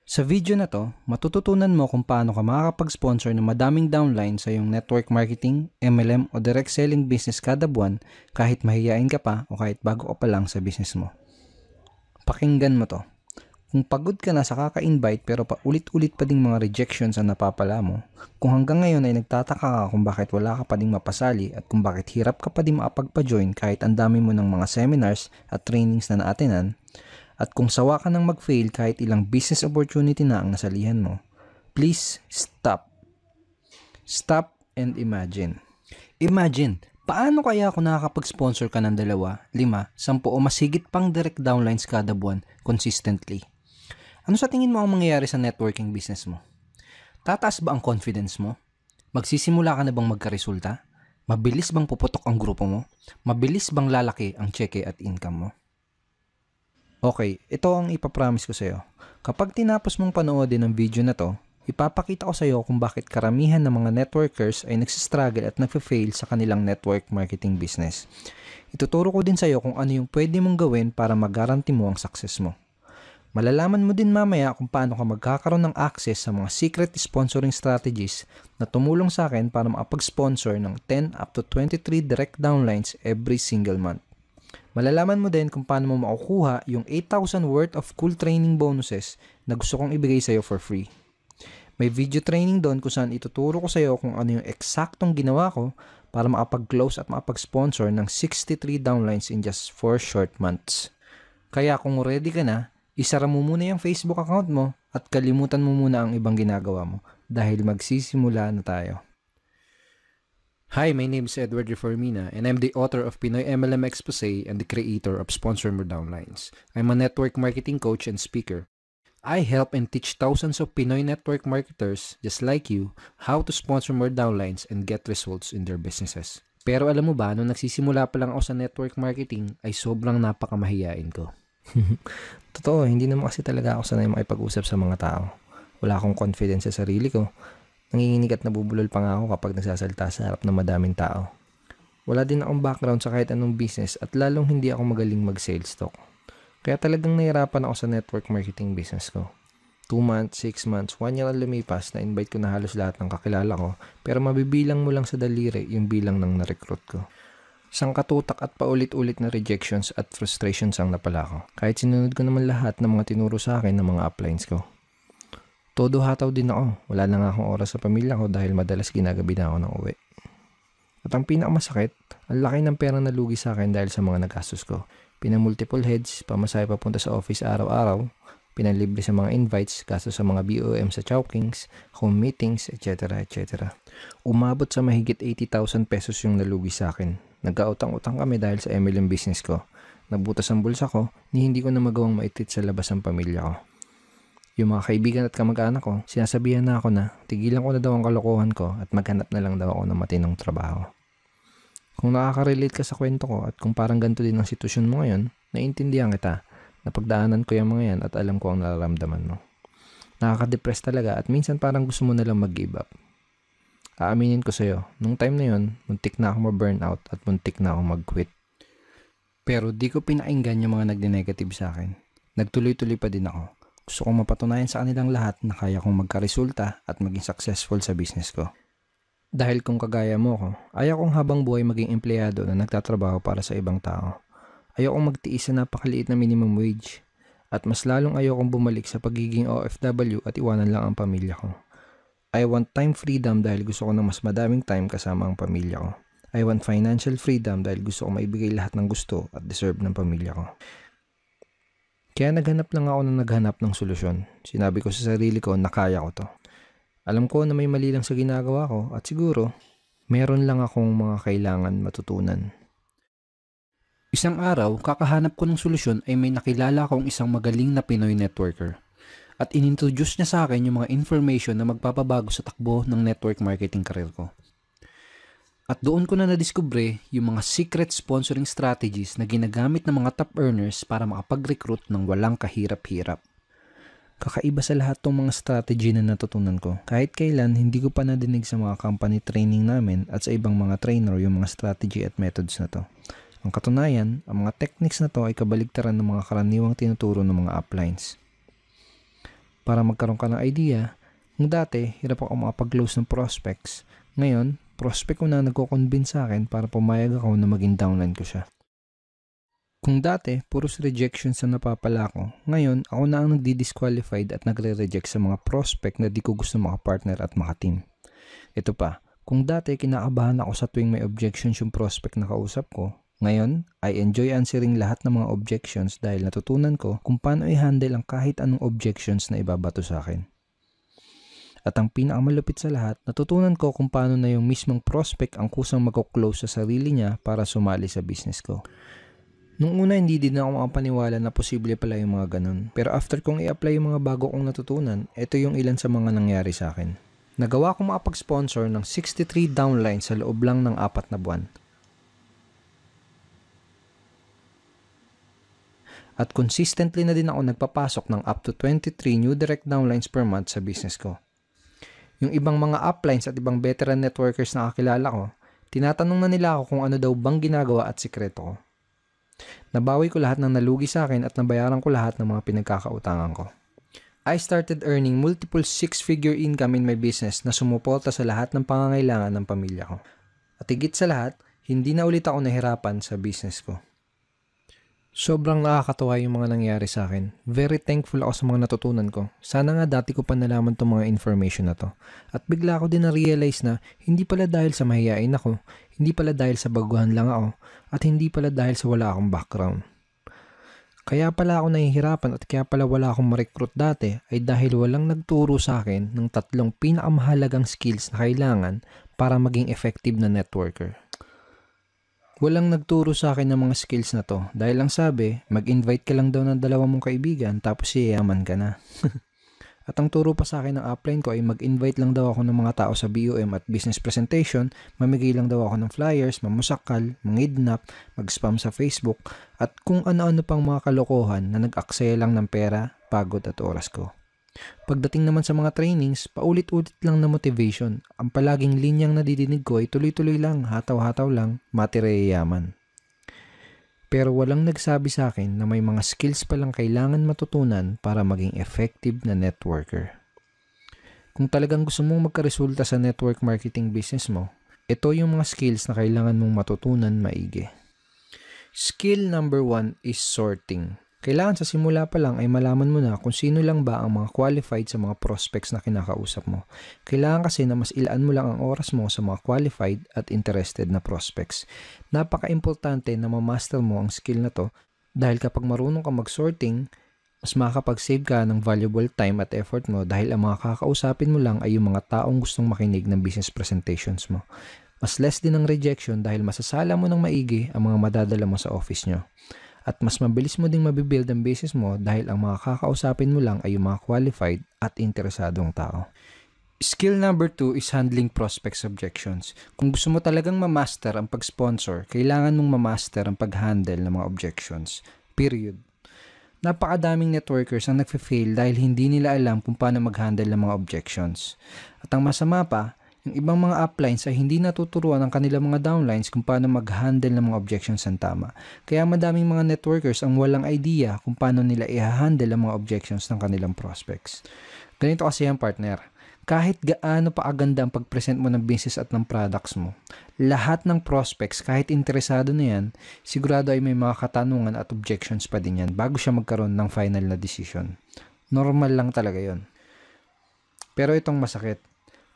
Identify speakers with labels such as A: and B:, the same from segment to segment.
A: Sa video na to, matututunan mo kung paano ka makakapag-sponsor ng madaming downline sa iyong network marketing, MLM o direct selling business kada buwan kahit mahihiyain ka pa o kahit bago ka pa lang sa business mo. Pakinggan mo to. Kung pagod ka na sa kaka-invite pero paulit-ulit pa ding mga rejections ang napapala mo, kung hanggang ngayon ay nagtataka ka kung bakit wala ka pa ding mapasali at kung bakit hirap ka pa ding makapagpa-join kahit ang dami mo ng mga seminars at trainings na naatinan, at kung sawa ka nang mag-fail kahit ilang business opportunity na ang nasalihan mo, please stop. Stop and imagine. Imagine, paano kaya kung nakakapag-sponsor ka ng 2, 5, 10 o mas higit pang direct downlines kada buwan consistently? Ano sa tingin mo ang mangyayari sa networking business mo? Tataas ba ang confidence mo? Magsisimula ka na bang magkaresulta? Mabilis bang puputok ang grupo mo? Mabilis bang lalaki ang cheque at income mo? Okay, ito ang ipapromise ko sa'yo. Kapag tinapos mong panoodin ang video na to, ipapakita ko sa'yo kung bakit karamihan ng mga networkers ay nagsistruggle at nagfa-fail sa kanilang network marketing business. Ituturo ko din sa'yo kung ano yung pwede mong gawin para mag-guarantee mo ang success mo. Malalaman mo din mamaya kung paano ka magkakaroon ng access sa mga secret sponsoring strategies na tumulong sa akin para makapag-sponsor ng 10 up to 23 direct downlines every single month. Malalaman mo din kung paano mo makukuha yung 8,000 worth of cool training bonuses na gusto kong ibigay sa'yo for free. May video training doon kung saan ituturo ko sa'yo kung ano yung eksaktong ginawa ko para makapag-close at makapag-sponsor ng 63 downlines in just 4 short months. Kaya kung ready ka na, isara mo muna yung Facebook account mo at kalimutan mo muna ang ibang ginagawa mo dahil magsisimula na tayo. Hi, my name is Edward Reformina and I'm the author of Pinoy MLM Expose and the creator of Sponsor More Downlines. I'm a network marketing coach and speaker. I help and teach thousands of Pinoy network marketers just like you how to sponsor more downlines and get results in their businesses. Pero alam mo ba, nung nagsisimula pa lang ako sa network marketing ay sobrang napakamahiyain ko. Totoo, hindi naman kasi talaga ako sanay makipag-usap sa mga tao. Wala akong confidence sa sarili ko. Nanginginig at nabubulol pa nga ako kapag nagsasalita sa harap ng madaming tao. Wala din akong background sa kahit anong business at lalong hindi ako magaling mag-sales talk. Kaya talagang nahirapan ako sa network marketing business ko. 2 months, 6 months, 1 year ang lumipas na invite ko na halos lahat ng kakilala ko pero mabibilang mo lang sa daliri yung bilang ng na-recruit ko. Isang katutak at paulit-ulit na rejections at frustrations ang napala ko. Kahit sinunod ko naman lahat ng mga tinuro sa akin ng mga uplines ko. Todo hataw din ako. Wala na nga akong oras sa pamilya ko dahil madalas ginagabi na ako ng uwi. At ang pinakamasakit, ang laki ng perang nalugi sa akin dahil sa mga nagastos ko. Pinamultiple heads, pamasahe papunta sa office araw-araw, pinalibre sa mga invites, gastos sa mga BOM sa Chowkings, home meetings, etc. etc. Umabot sa mahigit 80,000 pesos yung nalugi sa akin. Nagkautang-utang kami dahil sa MLM business ko. Nabutas ang bulsa ko, ni hindi ko na magawang maitreat sa labas ang pamilya ko. Yung mga kaibigan at kamag-anak ko, sinasabihan na ako na tigilan ko na daw ang kalokohan ko at maghanap na lang daw ako ng matinong trabaho. Kung nakaka-relate ka sa kwento ko at kung parang ganito din ang sitwasyon mo ngayon, naiintindihan kita. Napagdaanan ko yung mga yan at alam ko ang nararamdaman mo. Nakaka-depress talaga at minsan parang gusto mo na lang mag-give up. Aaminin ko sa'yo, nung time na yun, muntik na ako ma-burnout at muntik na ako mag-quit. Pero di ko pinainggan yung mga nagde-negative sa akin. Nagtuloy-tuloy pa din ako. Gusto kong mapatunayan sa kanilang lahat na kaya kong magkaresulta at maging successful sa business ko. Dahil kung kagaya mo ko, ayaw kong habang buhay maging empleyado na nagtatrabaho para sa ibang tao. Ayaw kong magtiis sa napakaliit na minimum wage. At mas lalong ayaw kong bumalik sa pagiging OFW at iwanan lang ang pamilya ko. I want time freedom dahil gusto ko ng mas madaming time kasama ang pamilya ko. I want financial freedom dahil gusto ko maibigay lahat ng gusto at deserve ng pamilya ko. Kaya naghanap lang ako ng naghanap ng solusyon. Sinabi ko sa sarili ko na kaya ko to. Alam ko na may mali lang sa ginagawa ko at siguro, meron lang akong mga kailangan matutunan. Isang araw, kakahanap ko ng solusyon ay may nakilala akong isang magaling na Pinoy networker. At inintroduce niya sa akin yung mga information na magpapabago sa takbo ng network marketing career ko. At doon ko na nadiskubre yung mga secret sponsoring strategies na ginagamit ng mga top earners para makapag-recruit ng walang kahirap-hirap. Kakaiba sa lahat tong mga strategy na natutunan ko. Kahit kailan, hindi ko pa nadinig sa mga company training namin at sa ibang mga trainer yung mga strategy at methods na to. Ang katunayan, ang mga techniques na to ay kabaligtaran ng mga karaniwang tinuturo ng mga uplines. para magkaroon ka ng idea. Kung dati, hirap ako makapag-close ng prospects. Ngayon, prospect ko na nagko-convince sa akin para pumayag ako na maging downline ko siya. Kung dati, puros rejections na napapala ko, ngayon ako na ang nagdi-disqualified at nagre-reject sa mga prospect na di ko gusto makapartner at makateam. Ito pa, kung dati kinakabahan ako sa tuwing may objections yung prospect na kausap ko, ngayon, I enjoy answering lahat ng mga objections dahil natutunan ko kung paano i-handle ang kahit anong objections na ibabato sa akin. At ang pinakamalupit sa lahat, natutunan ko kung paano na yung mismong prospect ang kusang mag-close sa sarili niya para sumali sa business ko. Nung una hindi din ako makapaniwala na posible pala yung mga ganun. Pero after kong i-apply yung mga bago kong natutunan, ito yung ilan sa mga nangyari sa akin. Nagawa kong makapag-sponsor ng 63 downlines sa loob lang ng 4 na buwan. At consistently na din ako nagpapasok ng up to 23 new direct downlines per month sa business ko. Yung ibang mga uplines at ibang veteran networkers na kakilala ko, tinatanong na nila ako kung ano daw bang ginagawa at sikreto ko. Nabawi ko lahat ng nalugi sa akin at nabayaran ko lahat ng mga pinagkakautangan ko. I started earning multiple 6-figure income in my business na sumuporta sa lahat ng pangangailangan ng pamilya ko. At higit sa lahat, hindi na ulit ako nahirapan sa business ko. Sobrang nakakatawa yung mga nangyari sa akin. Very thankful ako sa mga natutunan ko. Sana nga dati ko pa nalaman itong mga information na to. At bigla ko din na-realize na hindi pala dahil sa mahihain ako, hindi pala dahil sa baguhan lang ako, at hindi pala dahil sa wala akong background. Kaya pala ako nahihirapan at kaya pala wala akong ma-recruit dati ay dahil walang nagturo sa akin ng 3 pinakamahalagang skills na kailangan para maging effective na networker. Walang nagturo sa akin ng mga skills na to dahil lang sabi, mag-invite ka lang daw ng 2 mong kaibigan tapos yayaman ka na. At ang turo pa sa akin ng upline ko ay mag-invite lang daw ako ng mga tao sa BOM at business presentation, mamigay lang daw ako ng flyers, mamusakal, mangidnap, mag-spam sa Facebook, at kung ano-ano pang mga kalokohan na nag-aksaya lang ng pera, pagod at oras ko. Pagdating naman sa mga trainings, paulit-ulit lang na motivation. Ang palaging linyang nadidinig ko ay tuloy-tuloy lang, hataw-hataw lang, matirayaman. Pero walang nagsabi sa akin na may mga skills palang kailangan matutunan para maging effective na networker. Kung talagang gusto mong magkaresulta sa network marketing business mo, ito yung mga skills na kailangan mong matutunan maigi. Skill number 1 is sorting. Kailangan sa simula pa lang ay malaman mo na kung sino lang ba ang mga qualified sa mga prospects na kinakausap mo. Kailangan kasi na mas ilaan mo lang ang oras mo sa mga qualified at interested na prospects. Napaka-importante na ma-master mo ang skill na to dahil kapag marunong ka mag-sorting, mas makakapag-save ka ng valuable time at effort mo dahil ang mga kakausapin mo lang ay yung mga taong gustong makinig ng business presentations mo. Mas less din ang rejection dahil masasala mo ng maigi ang mga madadala mo sa office nyo. At mas mabilis mo ding mabibuild ang business mo dahil ang mga kakausapin mo lang ay yung mga qualified at interesadong tao. Skill number 2 is handling prospects objections. Kung gusto mo talagang ma-master ang pag-sponsor, kailangan mong ma-master ang pag-handle ng mga objections. Period. Napakadaming networkers ang nagfe-fail dahil hindi nila alam kung paano mag-handle ng mga objections. At ang masama pa, yung ibang mga uplines ay hindi natuturuan ang kanilang mga downlines kung paano mag-handle ng mga objections ng tama. Kaya madaming mga networkers ang walang idea kung paano nila i-handle ang mga objections ng kanilang prospects. Ganito kasi ang partner. Kahit gaano pa aganda ang pag-present mo ng business at ng products mo, lahat ng prospects, kahit interesado na yan, sigurado ay may mga katanungan at objections pa din yan bago siya magkaroon ng final na decision. Normal lang talaga yon. Pero itong masakit.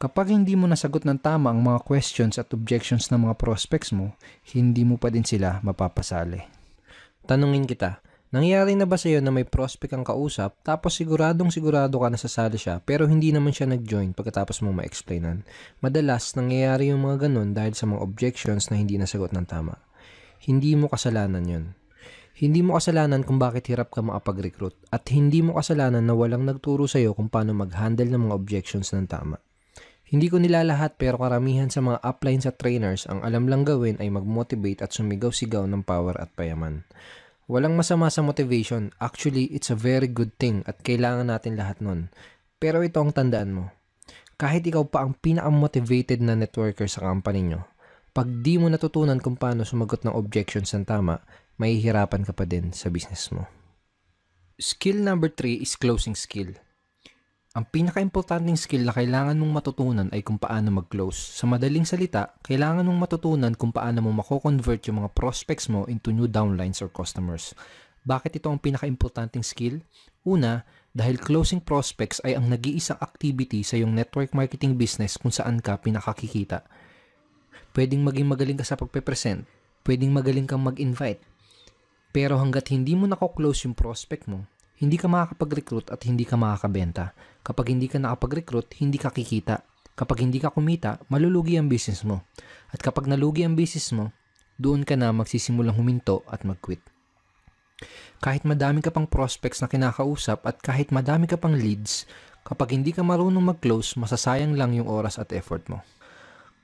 A: Kapag hindi mo nasagot ng tama ang mga questions at objections ng mga prospects mo, hindi mo pa din sila mapapasali. Tanungin kita, nangyari na ba sa iyo na may prospect ang kausap tapos siguradong sigurado ka na sasali siya pero hindi naman siya nag-join pagkatapos mo ma-explainan? Madalas nangyayari yung mga ganun dahil sa mga objections na hindi nasagot ng tama. Hindi mo kasalanan yun. Hindi mo kasalanan kung bakit hirap ka makapag-recruit at hindi mo kasalanan na walang nagturo sa iyo kung paano mag-handle ng mga objections ng tama. Hindi ko nilalahat pero karamihan sa mga uplines at trainers ang alam lang gawin ay mag-motivate at sumigaw-sigaw ng power at payaman. Walang masama sa motivation. Actually, it's a very good thing at kailangan natin lahat nun. Pero ito ang tandaan mo. Kahit ikaw pa ang pinaka-motivated na networker sa company nyo, pag di mo natutunan kung paano sumagot ng objections ng tama, mahihirapan ka pa din sa business mo. Skill number 3 is closing skill. Ang pinaka-importanting skill na kailangan mong matutunan ay kung paano mag-close. Sa madaling salita, kailangan mong matutunan kung paano mo mako-convert yung mga prospects mo into new downlines or customers. Bakit ito ang pinaka-importanting skill? Una, dahil closing prospects ay ang nag-iisang activity sa iyong network marketing business kung saan ka pinakakikita. Pwedeng maging magaling ka sa pagpe-present, pwedeng magaling kang mag-invite. Pero hanggat hindi mo nako-close yung prospect mo, hindi ka makakapag-recruit at hindi ka makakabenta. Kapag hindi ka nakapag-recruit, hindi ka kikita. Kapag hindi ka kumita, malulugi ang business mo. At kapag nalugi ang business mo, doon ka na magsisimulang huminto at mag-quit. Kahit madami ka pang prospects na kinakausap at kahit madami ka pang leads, kapag hindi ka marunong mag-close, masasayang lang yung oras at effort mo.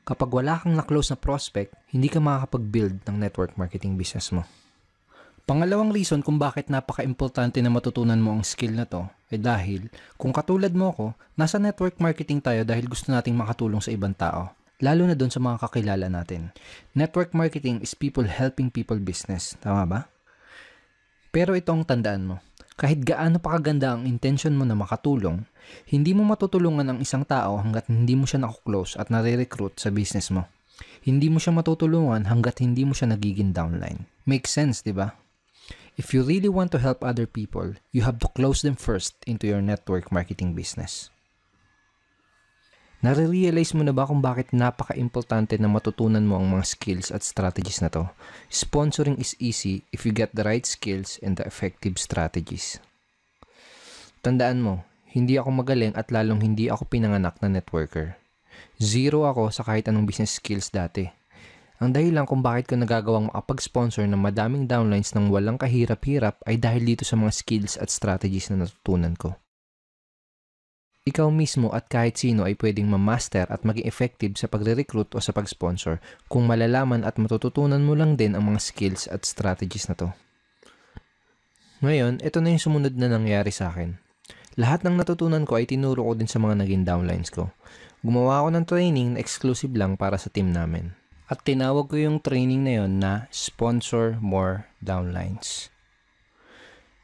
A: Kapag wala kang na-close na prospect, hindi ka makakapag-build ng network marketing business mo. Pangalawang reason kung bakit napaka-importante na matutunan mo ang skill na to ay dahil kung katulad mo ako, nasa network marketing tayo dahil gusto nating makatulong sa ibang tao, lalo na doon sa mga kakilala natin. Network marketing is people helping people business, tama ba? Pero ito ang tandaan mo, kahit gaano pa kaganda ang intention mo na makatulong, hindi mo matutulungan ang isang tao hanggat hindi mo siya nakuklose at nare-recruit sa business mo. Hindi mo siya matutulungan hanggat hindi mo siya nagiging downline. Makes sense, di ba? If you really want to help other people, you have to close them first into your network marketing business. Nare-realize mo na ba kung bakit napaka-importante na matutunan mo ang mga skills at strategies na to? Sponsoring is easy if you get the right skills and the effective strategies. Tandaan mo, hindi ako magaling at lalong hindi ako pinanganak na networker. Zero ako sa kahit anong business skills dati. Ang dahilan kung bakit ko nagagawang makapag-sponsor ng madaming downlines ng walang kahirap-hirap ay dahil dito sa mga skills at strategies na natutunan ko. Ikaw mismo at kahit sino ay pwedeng ma-master at maging effective sa pagre-recruit o sa pag-sponsor kung malalaman at matututunan mo lang din ang mga skills at strategies na to. Ngayon, ito na yung sumunod na nangyari sa akin. Lahat ng natutunan ko ay tinuro ko din sa mga naging downlines ko. Gumawa ako ng training na exclusive lang para sa team namin. At tinawag ko yung training na yon na Sponsor More Downlines.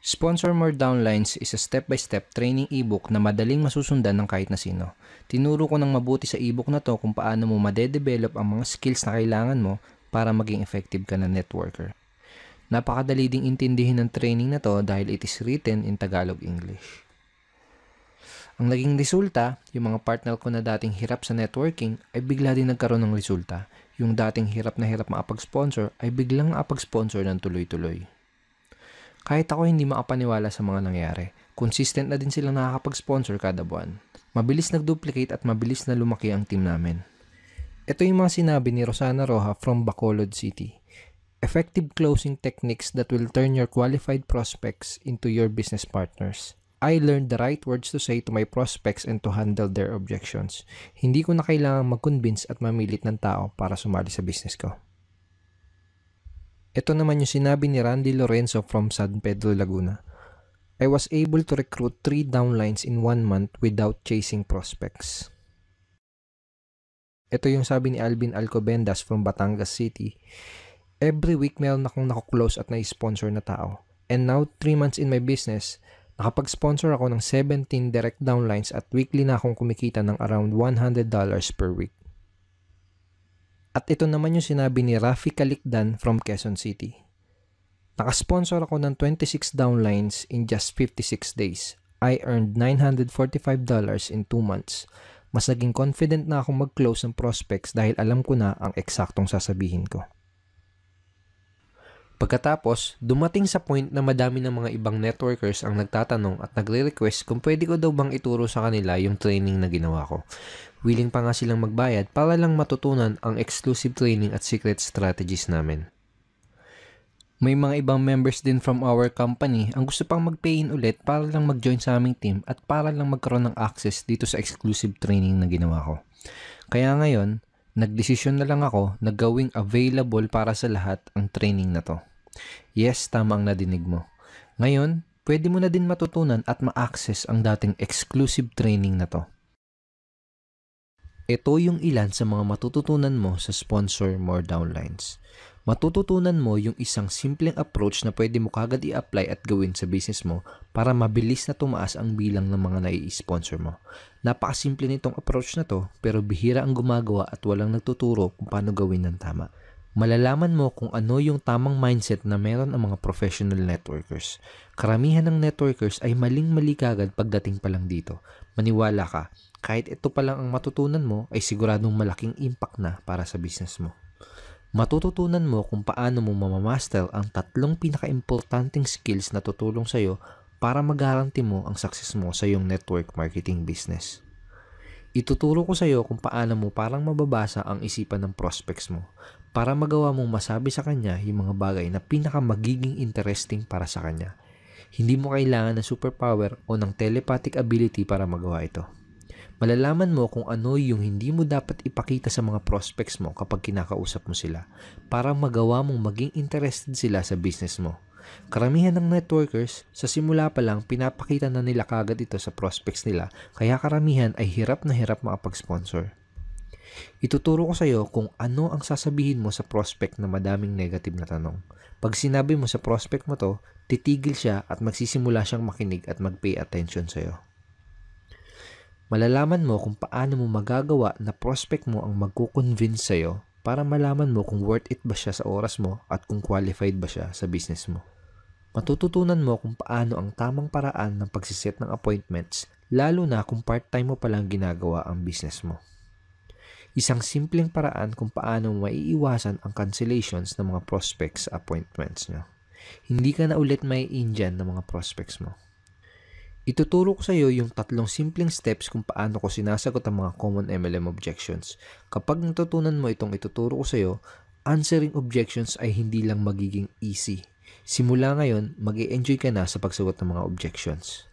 A: Sponsor More Downlines is a step-by-step training ebook na madaling masusundan ng kahit na sino. Tinuro ko ng mabuti sa ebook na to kung paano mo madedevelop ang mga skills na kailangan mo para maging effective ka na networker. Napakadali ding intindihin ng training na to dahil it is written in Tagalog-English. Ang naging resulta, yung mga partner ko na dating hirap sa networking ay bigla din nagkaroon ng resulta. Yung dating hirap na hirap makapag-sponsor ay biglang makapag-sponsor ng tuloy-tuloy. Kahit ako hindi makapaniwala sa mga nangyari, consistent na din silang nakakapag-sponsor kada buwan. Mabilis nag-duplicate at mabilis na lumaki ang team namin. Ito yung mga sinabi ni Rosana Roja from Bacolod City. Effective closing techniques that will turn your qualified prospects into your business partners. I learned the right words to say to my prospects and to handle their objections. Hindi ko na kailangang mag-convince at mamilit ng tao para sumali sa business ko. Ito naman yung sinabi ni Randy Lorenzo from San Pedro, Laguna. I was able to recruit 3 downlines in 1 month without chasing prospects. Ito yung sabi ni Alvin Alcobendas from Batangas City. Every week meron akong nakuklose at na-sponsor na tao. And now, 3 months in my business, nakapag-sponsor ako ng 17 direct downlines at weekly na akong kumikita ng around $100 per week. At ito naman yung sinabi ni Rafi Calicdan from Quezon City. Nakasponsor ako ng 26 downlines in just 56 days. I earned $945 in 2 months. Mas naging confident na akong mag-close ng prospects dahil alam ko na ang eksaktong sasabihin ko. Pagkatapos, dumating sa point na madami ng mga ibang networkers ang nagtatanong at nagre-request kung pwede ko daw bang ituro sa kanila yung training na ginawa ko. Willing pa nga silang magbayad para lang matutunan ang exclusive training at secret strategies namin. May mga ibang members din from our company ang gusto pang mag-pay-in ulit para lang mag-join sa aming team at para lang magkaroon ng access dito sa exclusive training na ginawa ko. Kaya ngayon, nagdesisyon na lang ako na gawing available para sa lahat ang training na to. Yes, tama ang nadinig mo. Ngayon, pwede mo na din matutunan at ma-access ang dating exclusive training na to. Ito yung ilan sa mga matututunan mo sa Sponsor More Downlines. Matututunan mo yung isang simpleng approach na pwede mo kagad i-apply at gawin sa business mo para mabilis na tumaas ang bilang ng mga nai-sponsor mo. Napakasimple nitong approach na to pero bihira ang gumagawa at walang nagtuturo kung paano gawin ng tama. Malalaman mo kung ano yung tamang mindset na meron ang mga professional networkers. Karamihan ng networkers ay maling-mali kagad pagdating pa lang dito. Maniwala ka, kahit ito pa lang ang matutunan mo ay siguradong malaking impact na para sa business mo. Matututunan mo kung paano mo mamamaster ang 3 pinaka-importanting skills na tutulong sa'yo para magaranti mo ang success mo sa iyong network marketing business. Ituturo ko sa'yo kung paano mo parang mababasa ang isipan ng prospects mo para magawa mong masabi sa kanya yung mga bagay na pinaka-magiging interesting para sa kanya. Hindi mo kailangan ng superpower o ng telepathic ability para magawa ito. Malalaman mo kung ano yung hindi mo dapat ipakita sa mga prospects mo kapag kinakausap mo sila para magawa mong maging interested sila sa business mo. Karamihan ng networkers, sa simula pa lang pinapakita na nila kagad ito sa prospects nila kaya karamihan ay hirap na hirap makapag-sponsor. Ituturo ko sa iyo kung ano ang sasabihin mo sa prospect na madaming negative na tanong. Pag sinabi mo sa prospect mo to, titigil siya at magsisimula siyang makinig at mag-pay attention sa iyo. Malalaman mo kung paano mo magagawa na prospect mo ang magko-convince sa'yo para malaman mo kung worth it ba siya sa oras mo at kung qualified ba siya sa business mo. Matututunan mo kung paano ang tamang paraan ng pagsiset ng appointments lalo na kung part-time mo palang ginagawa ang business mo. Isang simpleng paraan kung paano mo maiiwasan ang cancellations ng mga prospects appointments nyo. Hindi ka na ulit mai-injan ng mga prospects mo. Ituturo ko sa iyo yung 3 simpleng steps kung paano ko sinasagot ang mga common MLM objections. Kapag natutunan mo itong ituturo ko sa iyo, answering objections ay hindi lang magiging easy. Simula ngayon, mag-e-enjoy ka na sa pagsagot ng mga objections.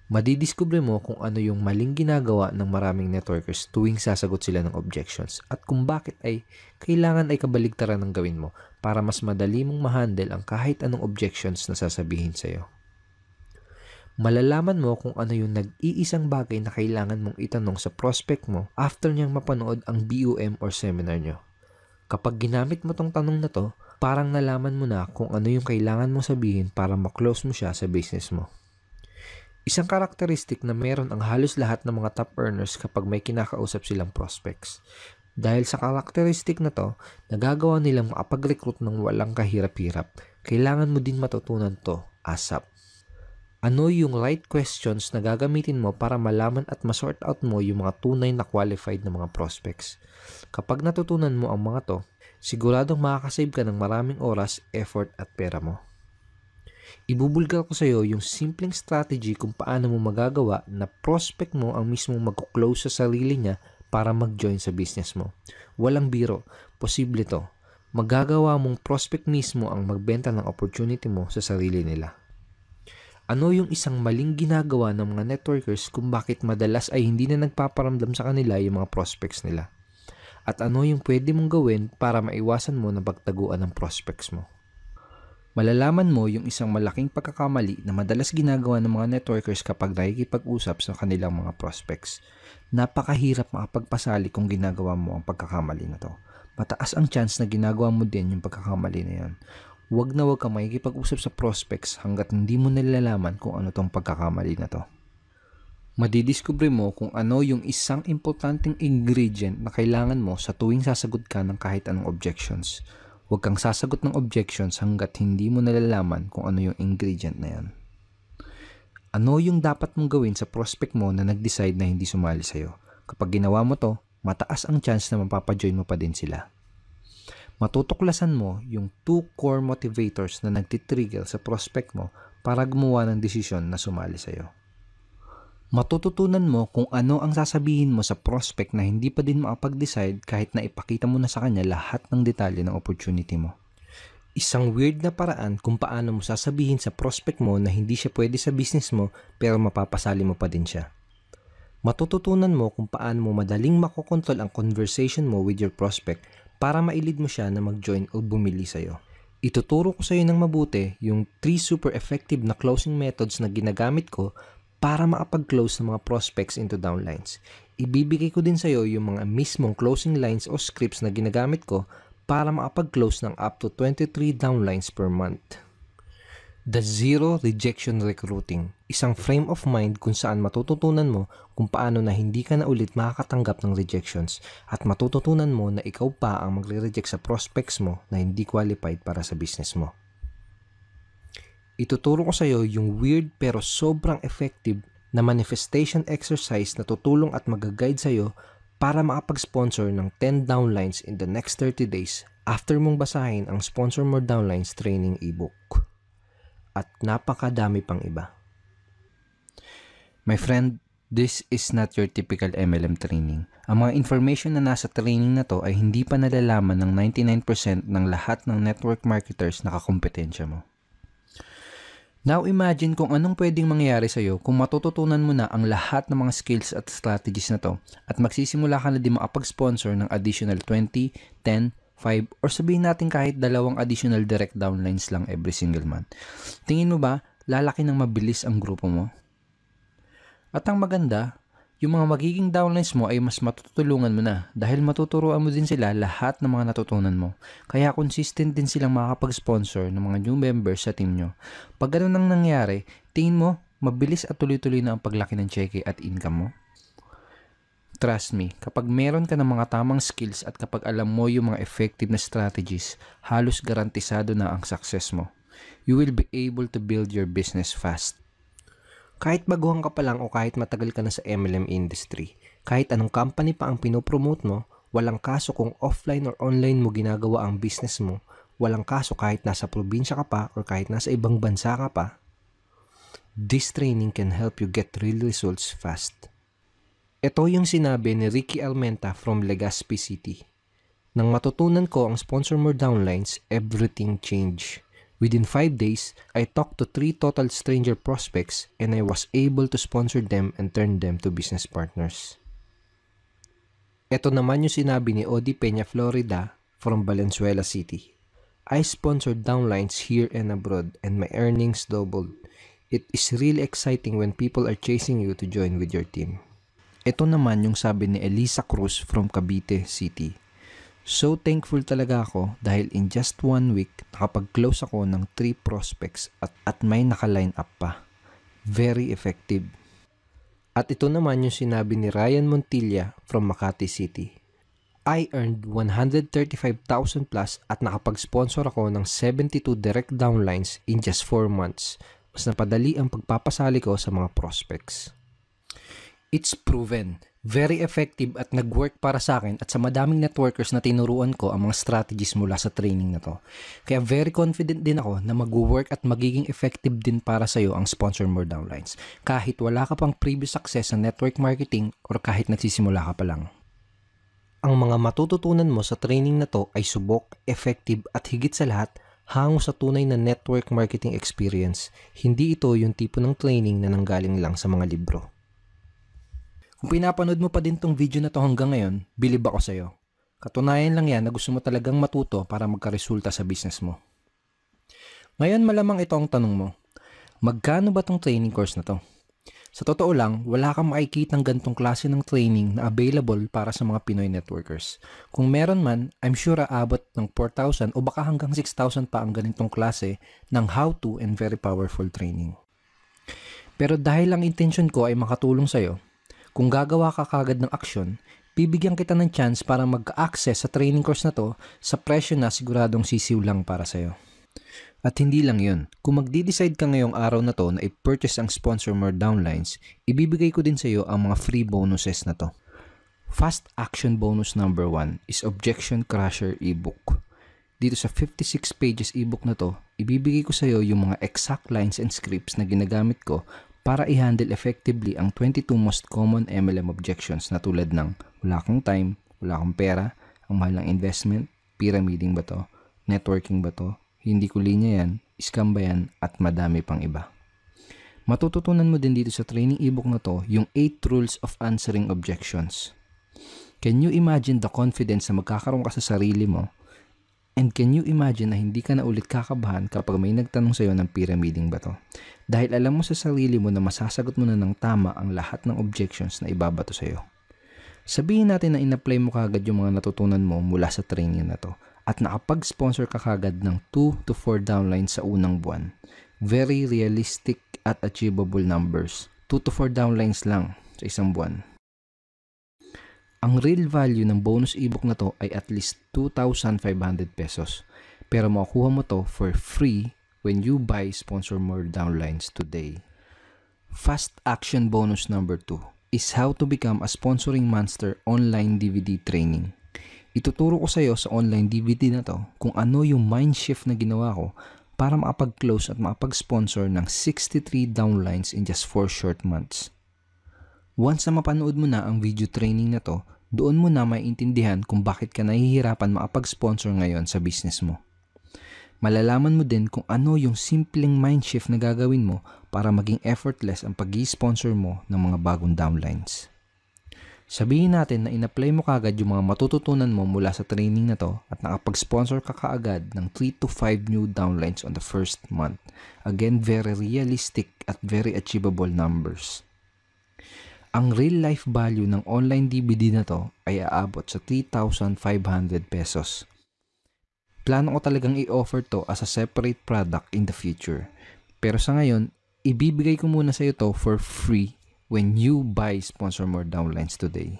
A: Madidiskubre mo kung ano yung maling ginagawa ng maraming networkers tuwing sasagot sila ng objections at kung bakit ay kailangan ay kabaligtaran ng gawin mo para mas madali mong ma-handle ang kahit anong objections na sasabihin sa iyo. Malalaman mo kung ano yung nag-iisang bagay na kailangan mong itanong sa prospect mo after niyang mapanood ang BOM or seminar nyo. Kapag ginamit mo tong tanong na to, parang nalaman mo na kung ano yung kailangan mong sabihin para ma-close mo siya sa business mo. Isang karakteristik na meron ang halos lahat ng mga top earners kapag may kinakausap silang prospects. Dahil sa karakteristik na to, nagagawa nilang makapag-recruit ng walang kahirap-hirap. Kailangan mo din matutunan to ASAP. Ano yung right questions na gagamitin mo para malaman at ma-sort out mo yung mga tunay na qualified na mga prospects. Kapag natutunan mo ang mga to, siguradong makakasave ka ng maraming oras, effort at pera mo. Ibubulgar ko sa iyo yung simpleng strategy kung paano mo magagawa na prospect mo ang mismong mag-close sa sarili niya para mag-join sa business mo. Walang biro, posible to. Magagawa mong prospect mismo ang magbenta ng opportunity mo sa sarili nila. Ano yung isang maling ginagawa ng mga networkers kung bakit madalas ay hindi na nagpaparamdam sa kanila yung mga prospects nila? At ano yung pwede mong gawin para maiwasan mo na pagtaguan ng prospects mo? Malalaman mo yung isang malaking pagkakamali na madalas ginagawa ng mga networkers kapag nakikipag-usap sa kanilang mga prospects. Napakahirap makapagpasali kung ginagawa mo ang pagkakamali na to. Mataas ang chance na ginagawa mo din yung pagkakamali na yan. Huwag na huwag kang makikipag-usap sa prospects hanggat hindi mo nalalaman kung ano tong pagkakamali na to. Madidiskubre mo kung ano yung isang importanteng ingredient na kailangan mo sa tuwing sasagot ka ng kahit anong objections. Huwag kang sasagot ng objections hanggat hindi mo nalalaman kung ano yung ingredient na yan. Ano yung dapat mong gawin sa prospect mo na nag-decide na hindi sumali sa'yo? Kapag ginawa mo to, mataas ang chance na mapapajoin mo pa din sila. Matutuklasan mo yung 2 core motivators na nagtitrigger sa prospect mo para gumawa ng desisyon na sumali sa'yo. Matututunan mo kung ano ang sasabihin mo sa prospect na hindi pa din makapag-decide kahit na ipakita mo na sa kanya lahat ng detalye ng opportunity mo. Isang weird na paraan kung paano mo sasabihin sa prospect mo na hindi siya pwede sa business mo pero mapapasali mo pa din siya. Matututunan mo kung paano mo madaling makokontrol ang conversation mo with your prospect para mailid mo siya na mag-join o bumili sa'yo. Ituturo ko sa'yo ng mabuti yung 3 super effective na closing methods na ginagamit ko para makapag-close ng mga prospects into downlines. Ibibigay ko din sa'yo yung mga mismong closing lines o scripts na ginagamit ko para makapag-close ng up to 23 downlines per month. The Zero Rejection Recruiting, isang frame of mind kung saan matututunan mo kung paano na hindi ka na ulit makakatanggap ng rejections at matututunan mo na ikaw pa ang magre-reject sa prospects mo na hindi qualified para sa business mo. Ituturo ko sa iyo yung weird pero sobrang effective na manifestation exercise na tutulong at mag-guide sa iyo para makapag-sponsor ng 10 downlines in the next 30 days after mong basahin ang Sponsor More Downlines training ebook. At napakadami pang iba. My friend, this is not your typical MLM training. Ang mga information na nasa training na to ay hindi pa nalalaman ng 99% ng lahat ng network marketers na kakompetensya mo. Now imagine kung anong pwedeng mangyari sa iyo kung matututunan mo na ang lahat ng mga skills at strategies na to at magsisimula ka na din makapag-sponsor ng additional 20, 10, 5, or sabihin natin kahit 2 additional direct downlines lang every single month. Tingin mo ba, lalaki ng mabilis ang grupo mo? At ang maganda, yung mga magiging downlines mo ay mas matutulungan mo na dahil matuturuan mo din sila lahat ng mga natutunan mo. Kaya consistent din silang makakapag-sponsor ng mga new members sa team nyo. Pag ganun ang nangyari, tingin mo, mabilis at tuloy-tuloy na ang paglaki ng cheque at income mo? Trust me, kapag meron ka ng mga tamang skills at kapag alam mo yung mga effective na strategies, halos garantisado na ang success mo. You will be able to build your business fast. Kahit baguhan ka pa lang o kahit matagal ka na sa MLM industry, kahit anong company pa ang pinopromote mo, walang kaso kung offline or online mo ginagawa ang business mo, walang kaso kahit nasa probinsya ka pa or kahit nasa ibang bansa ka pa, this training can help you get real results fast. Ito yung sinabi ni Ricky Almenta from Legazpi City. Nang matutunan ko ang Sponsor More Downlines, everything changed. Within 5 days, I talked to 3 total stranger prospects and I was able to sponsor them and turn them to business partners. Ito naman yung sinabi ni Odi Peña Florida from Valenzuela City. I sponsored downlines here and abroad and my earnings doubled. It is really exciting when people are chasing you to join with your team. Ito naman yung sabi ni Elisa Cruz from Cavite City. So thankful talaga ako dahil in just 1 week, nakapag-close ako ng 3 prospects at may naka-line up pa. Very effective. At ito naman yung sinabi ni Ryan Montilla from Makati City. I earned 135,000 plus at nakapag-sponsor ako ng 72 direct downlines in just 4 months. Mas napadali ang pagpapasali ko sa mga prospects. It's proven, very effective at nag-work para sa akin at sa madaming networkers na tinuruan ko ang mga strategies mula sa training na to. Kaya very confident din ako na mag-work at magiging effective din para sa iyo ang Sponsor More Downlines. Kahit wala ka pang previous success sa network marketing or kahit nagsisimula ka pa lang. Ang mga matututunan mo sa training na to ay subok, effective at higit sa lahat, hango sa tunay na network marketing experience. Hindi ito yung tipo ng training na nanggaling lang sa mga libro. Kung pinapanood mo pa din tong video na to hanggang ngayon, bilib ako sa'yo. Katunayan lang yan na gusto mo talagang matuto para magkaresulta sa business mo. Ngayon malamang ito ang tanong mo. Magkano ba tong training course na to? Sa totoo lang, wala kang makikitang gantong klase ng training na available para sa mga Pinoy networkers. Kung meron man, I'm sure aabot ng 4,000 o baka hanggang 6,000 pa ang ganitong klase ng how-to and very powerful training. Pero dahil ang intention ko ay makatulong sa'yo, kung gagawa ka kagad ng aksyon, bibigyan kita ng chance para mag-access sa training course na to sa presyo na siguradong sisiw lang para sa'yo. At hindi lang yun, kung magdi-decide ka ngayong araw na to na i-purchase ang Sponsor More Downlines, ibibigay ko din sa'yo ang mga free bonuses na to. Fast action bonus number 1 is Objection Crusher ebook. Dito sa 56 pages ebook na to, ibibigay ko sa'yo yung mga exact lines and scripts na ginagamit ko para i-handle effectively ang 22 most common MLM objections na tulad ng wala kang time, wala kang pera, ang mahal ng investment, pyramiding ba to, networking ba to, hindi ko linya yan, scam ba yan, at madami pang iba. Matututunan mo din dito sa training ebook na to yung 8 rules of answering objections. Can you imagine the confidence na magkakaroon ka sa sarili mo? And can you imagine na hindi ka na ulit kakabahan kapag may nagtanong sa'yo ng pyramiding ba to? Dahil alam mo sa sarili mo na masasagot mo na ng tama ang lahat ng objections na ibabato sa'yo. Sabihin natin na in-apply mo kagad yung mga natutunan mo mula sa training na to at nakapag-sponsor ka kagad ng 2 to 4 downlines sa unang buwan. Very realistic at achievable numbers. 2 to 4 downlines lang sa isang buwan. Ang real value ng bonus ebook na to ay at least 2,500 pesos. Pero makukuha mo to for free when you buy Sponsor More downlines today. Fast action bonus number 2 is how to become a sponsoring monster online DVD training. Ituturo ko sa iyo sa online DVD na to kung ano yung mind shift na ginawa ko para makapag-close at makapag-sponsor ng 63 downlines in just 4 short months. Once na mapanood mo na ang video training na to, doon mo na maiintindihan kung bakit ka nahihirapan makapag-sponsor ngayon sa business mo. Malalaman mo din kung ano yung simpleng mind shift na gagawin mo para maging effortless ang pag-i-sponsor mo ng mga bagong downlines. Sabihin natin na in-apply mo kagad yung mga matututunan mo mula sa training na to at nakapag-sponsor ka kaagad ng 3 to 5 new downlines on the first month. Again, very realistic at very achievable numbers. Ang real life value ng online DVD na to ay aabot sa 3,500 pesos. Plano ko talagang i-offer to as a separate product in the future. Pero sa ngayon, ibibigay ko muna sa iyo to for free when you buy Sponsor More downlines today.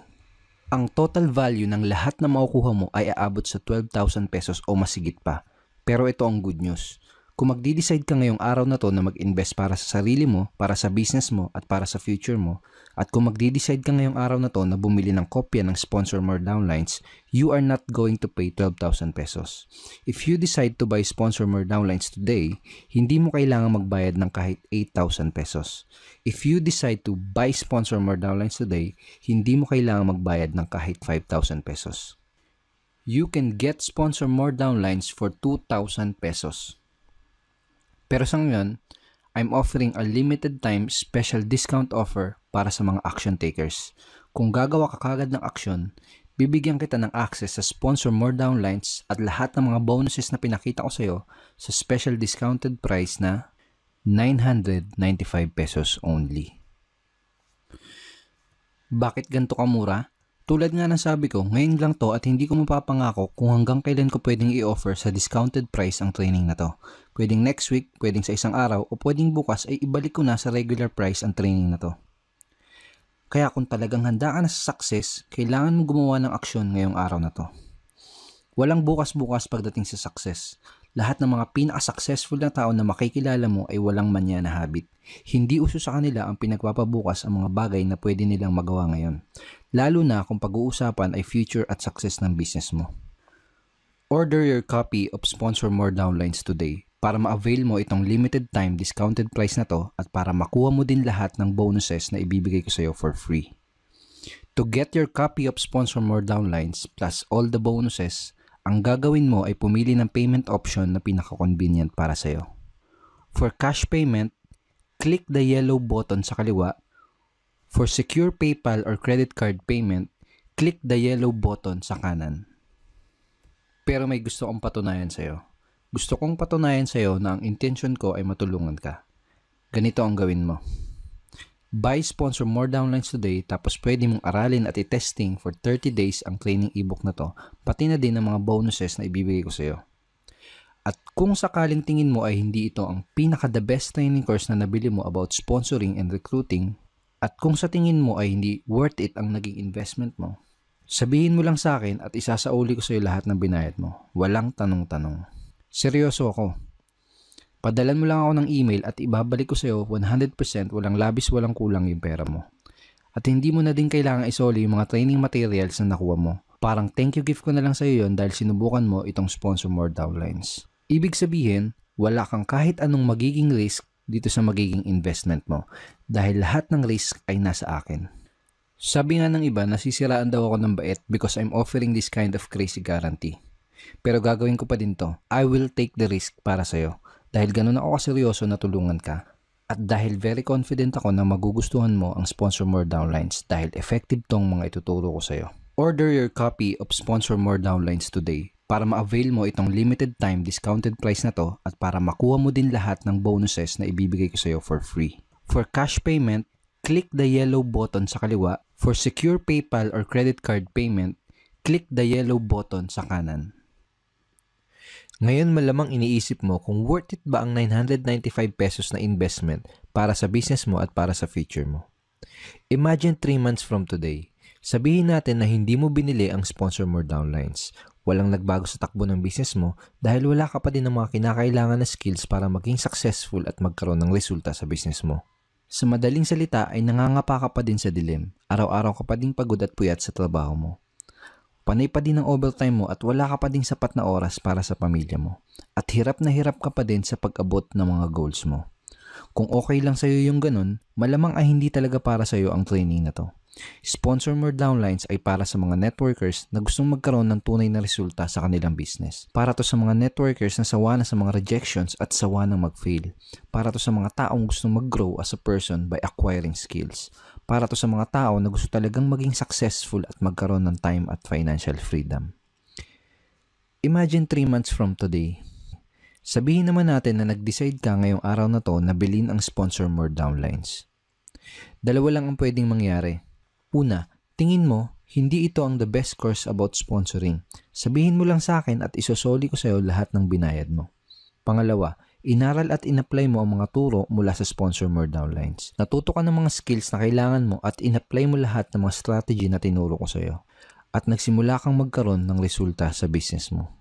A: Ang total value ng lahat na makukuha mo ay aabot sa 12,000 pesos o masigit pa. Pero ito ang good news. Kung magdi-decide ka ngayong araw na to na mag-invest para sa sarili mo, para sa business mo, at para sa future mo, at kung magdi-decide ka ngayong araw na to na bumili ng kopya ng Sponsor More downlines, you are not going to pay 12,000 pesos. If you decide to buy Sponsor More downlines today, hindi mo kailangan magbayad ng kahit 8,000 pesos. If you decide to buy Sponsor More downlines today, hindi mo kailangan magbayad ng kahit 5,000 pesos. You can get Sponsor More downlines for 2,000 pesos. Pero sa ngayon, I'm offering a limited time special discount offer para sa mga action takers. Kung gagawa ka kagad ng action, bibigyan kita ng access sa Sponsor More downlines at lahat ng mga bonuses na pinakita ko sa iyo sa special discounted price na 995 pesos only. Bakit ganito kamura? Tulad nga ng sabi ko, ngayon lang to at hindi ko mapapangako kung hanggang kailan ko pwedeng i-offer sa discounted price ang training na to. Pwedeng next week, pwedeng sa isang araw, o pwedeng bukas ay ibalik ko na sa regular price ang training na to. Kaya kung talagang handa ka na sa success, kailangan mo gumawa ng aksyon ngayong araw na to. Walang bukas-bukas pagdating sa success. Lahat ng mga pinaka-successful na tao na makikilala mo ay walang manya na habit. Hindi uso sa kanila ang pinagpapabukas ang mga bagay na pwede nilang magawa ngayon. Lalo na kung pag-uusapan ay future at success ng business mo. Order your copy of Sponsor More downlines today para ma-avail mo itong limited time discounted price na to at para makuha mo din lahat ng bonuses na ibibigay ko sa iyo for free. To get your copy of Sponsor More downlines plus all the bonuses, ang gagawin mo ay pumili ng payment option na pinaka-convenient para sa iyo. For cash payment, click the yellow button sa kaliwa. For secure PayPal or credit card payment, click the yellow button sa kanan. Pero may gusto kong patunayan sa iyo. Gusto kong patunayan sa iyo na ang intention ko ay matulungan ka. Ganito ang gawin mo. Buy Sponsor More downlines today tapos pwede mong aralin at i-testing for 30 days ang training ebook na to, pati na din ang mga bonuses na ibibigay ko sa iyo. At kung sakaling tingin mo ay hindi ito ang pinaka-the best training course na nabili mo about sponsoring and recruiting, at kung sa tingin mo ay hindi worth it ang naging investment mo, sabihin mo lang sa akin at isasauli ko sa iyo lahat ng binayad mo. Walang tanong-tanong. Seryoso ako. Padalan mo lang ako ng email at ibabalik ko sa iyo 100% walang labis walang kulang yung pera mo. At hindi mo na din kailangan isoli yung mga training materials na nakuha mo. Parang thank you gift ko na lang sa iyo yun dahil sinubukan mo itong Sponsor More downlines. Ibig sabihin, wala kang kahit anong magiging risk dito sa magiging investment mo dahil lahat ng risk ay nasa akin. Sabi nga ng iba, nasisiraan daw ako ng bait because I'm offering this kind of crazy guarantee. Pero gagawin ko pa din to. I will take the risk para sa iyo. Dahil ganun ako kaseryoso na tulungan ka. At dahil very confident ako na magugustuhan mo ang Sponsor More downlines dahil effective tong mga ituturo ko sa iyo. Order your copy of Sponsor More downlines today para ma-avail mo itong limited time discounted price na to at para makuha mo din lahat ng bonuses na ibibigay ko sa iyo for free. For cash payment, click the yellow button sa kaliwa. For secure PayPal or credit card payment, click the yellow button sa kanan.
B: Ngayon malamang iniisip mo kung worth it ba ang 995 pesos na investment para sa business mo at para sa future mo. Imagine 3 months from today. Sabihin natin na hindi mo binili ang sponsor more downlines. Walang nagbago sa takbo ng business mo dahil wala ka pa din ng mga kinakailangan na skills para maging successful at magkaroon ng resulta sa business mo. Sa madaling salita ay nangangapa ka pa din sa dilim. Araw-araw ka pa din pagod at puyat sa trabaho mo. Panay pa din ang overtime mo at wala ka pa ding sapat na oras para sa pamilya mo. At hirap na hirap ka pa din sa pag-abot ng mga goals mo. Kung okay lang sa'yo yung ganun, malamang ay hindi talaga para sa'yo ang training na to. Sponsor more downlines ay para sa mga networkers na gustong magkaroon ng tunay na resulta sa kanilang business. Para to sa mga networkers na sawa na sa mga rejections at sawa na mag-fail. Para to sa mga taong gustong mag-grow as a person by acquiring skills. Para to sa mga tao na gusto talagang maging successful at magkaroon ng time at financial freedom. Imagine 3 months from today. Sabihin naman natin na nag-decide ka ngayong araw na to na bilhin ang sponsor more downlines. Dalawa lang ang pwedeng mangyari. Una, tingin mo, hindi ito ang the best course about sponsoring. Sabihin mo lang sa akin at isosoli ko sa'yo lahat ng binayad mo. Pangalawa, inaral at in-apply mo ang mga turo mula sa sponsor more downlines. Natuto ka ng mga skills na kailangan mo at in-apply mo lahat ng mga strategy na tinuro ko sa'yo. At nagsimula kang magkaroon ng resulta sa business mo.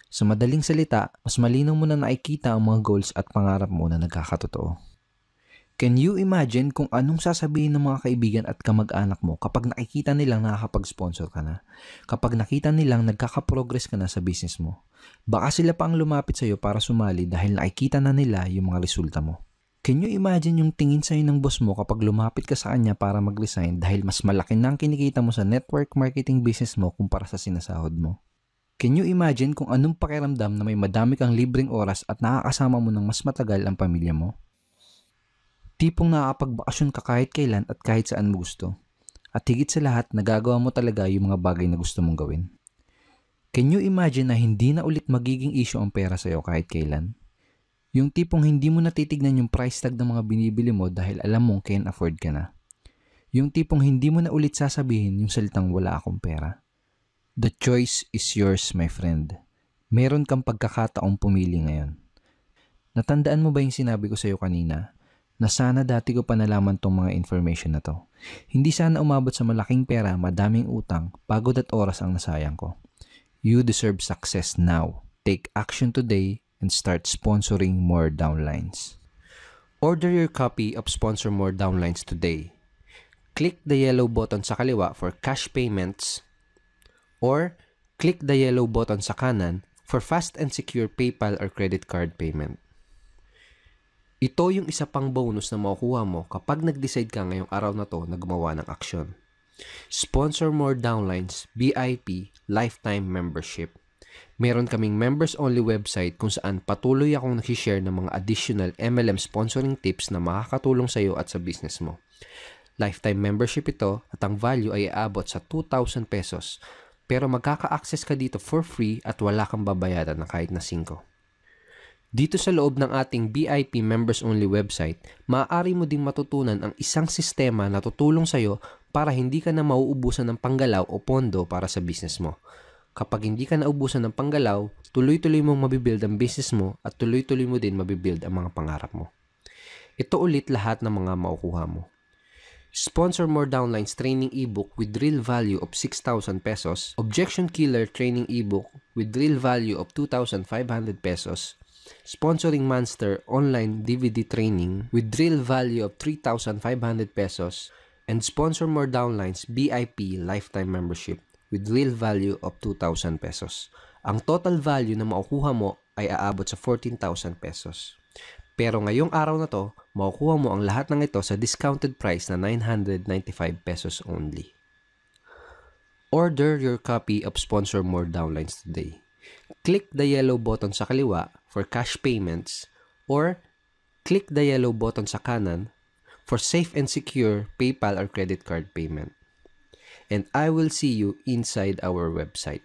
B: Sa madaling salita, mas malinaw mo na nakikita ang mga goals at pangarap mo na nagkakatotoo. Can you imagine kung anong sasabihin ng mga kaibigan at kamag-anak mo kapag nakikita nilang nakakapag-sponsor ka na? Kapag nakita nilang nagkakaprogress ka na sa business mo? Baka sila pa ang lumapit sa'yo para sumali dahil nakikita na nila yung mga resulta mo. Can you imagine yung tingin sa'yo ng boss mo kapag lumapit ka sa kanya para mag-resign dahil mas malaki na ang kinikita mo sa network marketing business mo kumpara sa sinasahod mo? Can you imagine kung anong pakiramdam na may madami kang libreng oras at nakakasama mo ng mas matagal ang pamilya mo? Tipong nakakapagbakasyon ka kahit kailan at kahit saan mo gusto. At higit sa lahat, nagagawa mo talaga yung mga bagay na gusto mong gawin. Can you imagine na hindi na ulit magiging issue ang pera sa'yo kahit kailan? Yung tipong hindi mo natitignan yung price tag ng mga binibili mo dahil alam mong can afford ka na. Yung tipong hindi mo na ulit sasabihin yung salitang wala akong pera. The choice is yours, my friend. Meron kang pagkakataong pumili ngayon. Natandaan mo ba yung sinabi ko sa'yo kanina? Na sana dati ko pa nalaman tong mga information na to. Hindi sana umabot sa malaking pera, madaming utang, pagod at oras ang nasayang ko. You deserve success now. Take action today and start sponsoring more downlines. Order your copy of Sponsor More Downlines today. Click the yellow button sa kaliwa for cash payments or click the yellow button sa kanan for fast and secure PayPal or credit card payment. Ito yung isa pang bonus na makukuha mo kapag nag-decide ka ngayong araw na to na gumawa ng aksyon. Sponsor More Downlines VIP Lifetime Membership. Meron kaming members-only website kung saan patuloy akong nag-share ng mga additional MLM sponsoring tips na makakatulong sa iyo at sa business mo. Lifetime membership ito at ang value ay aabot sa 2,000 pesos. Pero magkaka-access ka dito for free at wala kang babayaran na kahit na 5. Dito sa loob ng ating VIP members-only website, maaari mo ding matutunan ang isang sistema na tutulong sa'yo para hindi ka na mauubusan ng panggalaw o pondo para sa business mo. Kapag hindi ka naubusan ng panggalaw, tuloy-tuloy mong mabibuild ang business mo at tuloy-tuloy mo din mabibuild ang mga pangarap mo. Ito ulit lahat ng mga makukuha mo. Sponsor More Downlines Training Ebook with real value of 6,000 pesos, Objection Killer Training Ebook with real value of 2,500 pesos, Sponsoring Monster Online DVD Training with real value of 3,500 pesos, and Sponsor More Downlines VIP Lifetime Membership with real value of 2,000 pesos. Ang total value na makukuha mo ay aabot sa 14,000 pesos. Pero ngayong araw na to, makukuha mo ang lahat ng ito sa discounted price na 995 pesos only. Order your copy of Sponsor More Downlines today. Click the yellow button sa kaliwa for cash payments or click the yellow button sa kanan for safe and secure PayPal or credit card payment. And I will see you inside our website.